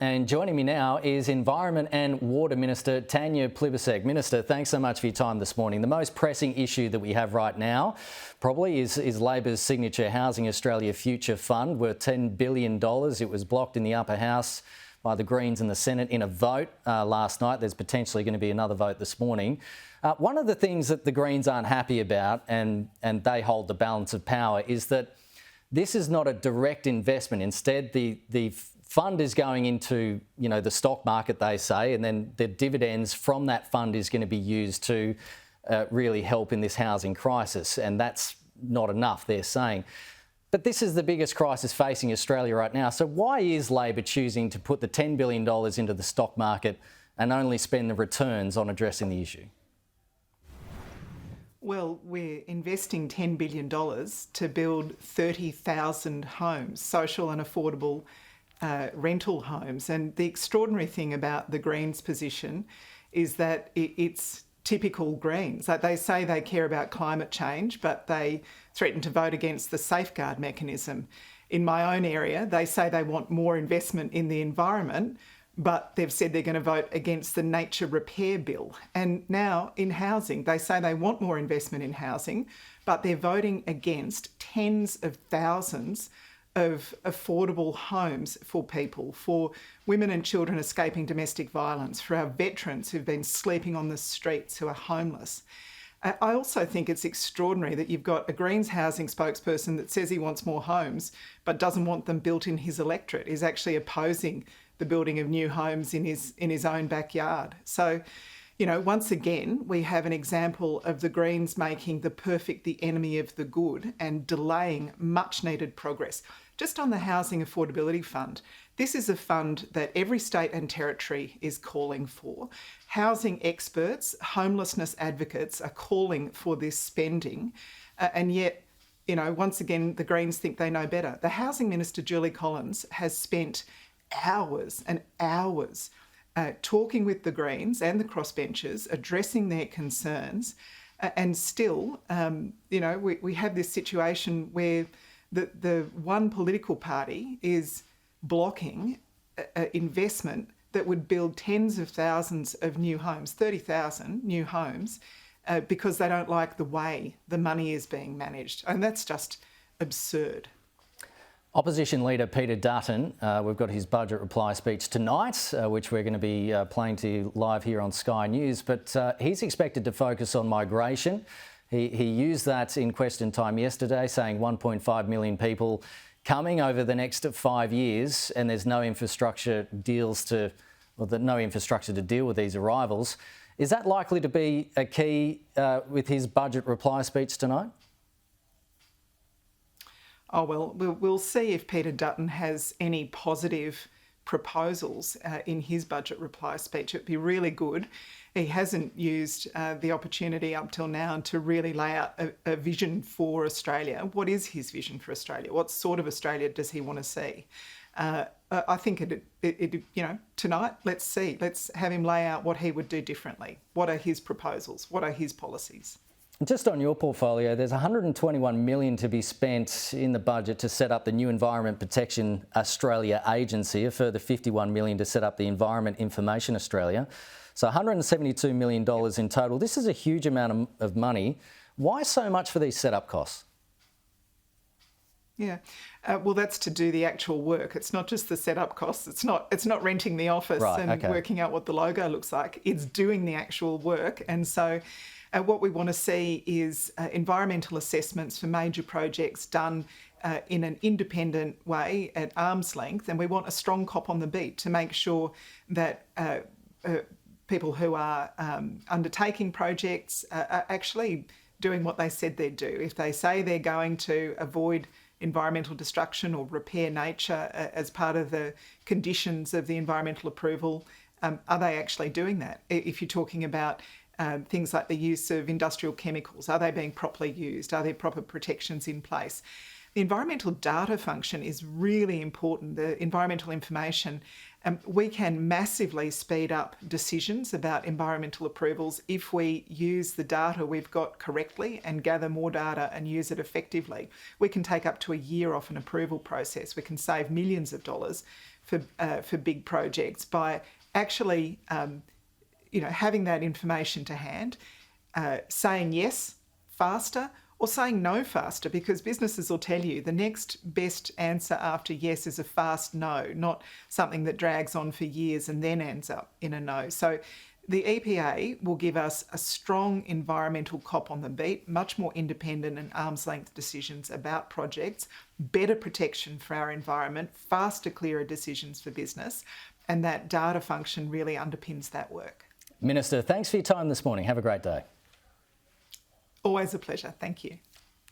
And joining me now is Environment and Water Minister Tanya Plibersek. Minister, thanks so much for your time this morning. The most pressing issue that we have right now probably is Labor's signature Housing Australia Future Fund worth $10 billion. It was blocked in the upper house by the Greens and the Senate in a vote last night. There's potentially going to be another vote this morning. One of the things that the Greens aren't happy about, and they hold the balance of power, is that this is not a direct investment. Instead, the fund is going into, the stock market, they say, and then the dividends from that fund is going to be used to really help in this housing crisis. And that's not enough, they're saying. But this is the biggest crisis facing Australia right now. So why is Labor choosing to put the $10 billion into the stock market and only spend the returns on addressing the issue? Well, we're investing $10 billion to build 30,000 homes, social and affordable rental homes. And the extraordinary thing about the Greens' position is that it's typical Greens. Like, they say they care about climate change, but they threaten to vote against the safeguard mechanism. In my own area, they say they want more investment in the environment, but they've said they're going to vote against the nature repair bill. And now in housing, they say they want more investment in housing, but they're voting against tens of thousands of affordable homes for people, for women and children escaping domestic violence, for our veterans who've been sleeping on the streets, who are homeless. I also think it's extraordinary that you've got a Greens housing spokesperson that says he wants more homes but doesn't want them built in his electorate. He's actually opposing the building of new homes in his own backyard. So, once again, we have an example of the Greens making the perfect the enemy of the good and delaying much needed progress. Just on the Housing Affordability Fund, this is a fund that every state and territory is calling for. Housing experts, homelessness advocates are calling for this spending, and yet, once again, the Greens think they know better. The Housing Minister, Julie Collins, has spent hours and hours talking with the Greens and the crossbenchers, addressing their concerns, and still, we have this situation where the one political party is blocking investment that would build tens of thousands of new homes, 30,000 new homes, because they don't like the way the money is being managed. And that's just absurd. Opposition Leader Peter Dutton, we've got his budget reply speech tonight, which we're going to be playing to you live here on Sky News, but he's expected to focus on migration. He used that in question time yesterday, saying 1.5 million people coming over the next 5 years, and there's no infrastructure to deal with these arrivals. Is that likely to be a key with his budget reply speech tonight? Oh, well, we'll see if Peter Dutton has any positive proposals in his budget reply speech. It'd be really good. He hasn't used the opportunity up till now to really lay out a vision for Australia. What is his vision for Australia? What sort of Australia does he want to see? I think tonight, let's see. Let's have him lay out what he would do differently. What are his proposals? What are his policies? Just on your portfolio, there's $121 million to be spent in the budget to set up the new Environment Protection Australia Agency, a further $51 million to set up the Environment Information Australia. So $172 million in total. This is a huge amount of money. Why so much for these setup costs? Yeah, well, that's to do the actual work. It's not just the setup costs. It's not renting the office working out what the logo looks like. It's doing the actual work. And so what we want to see is environmental assessments for major projects done in an independent way at arm's length. And we want a strong cop on the beat to make sure that people who are undertaking projects are actually doing what they said they'd do. If they say they're going to avoid environmental destruction or repair nature as part of the conditions of the environmental approval, are they actually doing that? If you're talking about things like the use of industrial chemicals, are they being properly used? Are there proper protections in place? The environmental data function is really important, the environmental information. We can massively speed up decisions about environmental approvals if we use the data we've got correctly and gather more data and use it effectively. We can take up to a year off an approval process. We can save millions of dollars for big projects by actually having that information to hand, saying yes faster or saying no faster, because businesses will tell you the next best answer after yes is a fast no, not something that drags on for years and then ends up in a no. So the EPA will give us a strong environmental cop on the beat, much more independent and arm's length decisions about projects, better protection for our environment, faster, clearer decisions for business, and that data function really underpins that work. Minister, thanks for your time this morning. Have a great day. Always a pleasure. Thank you.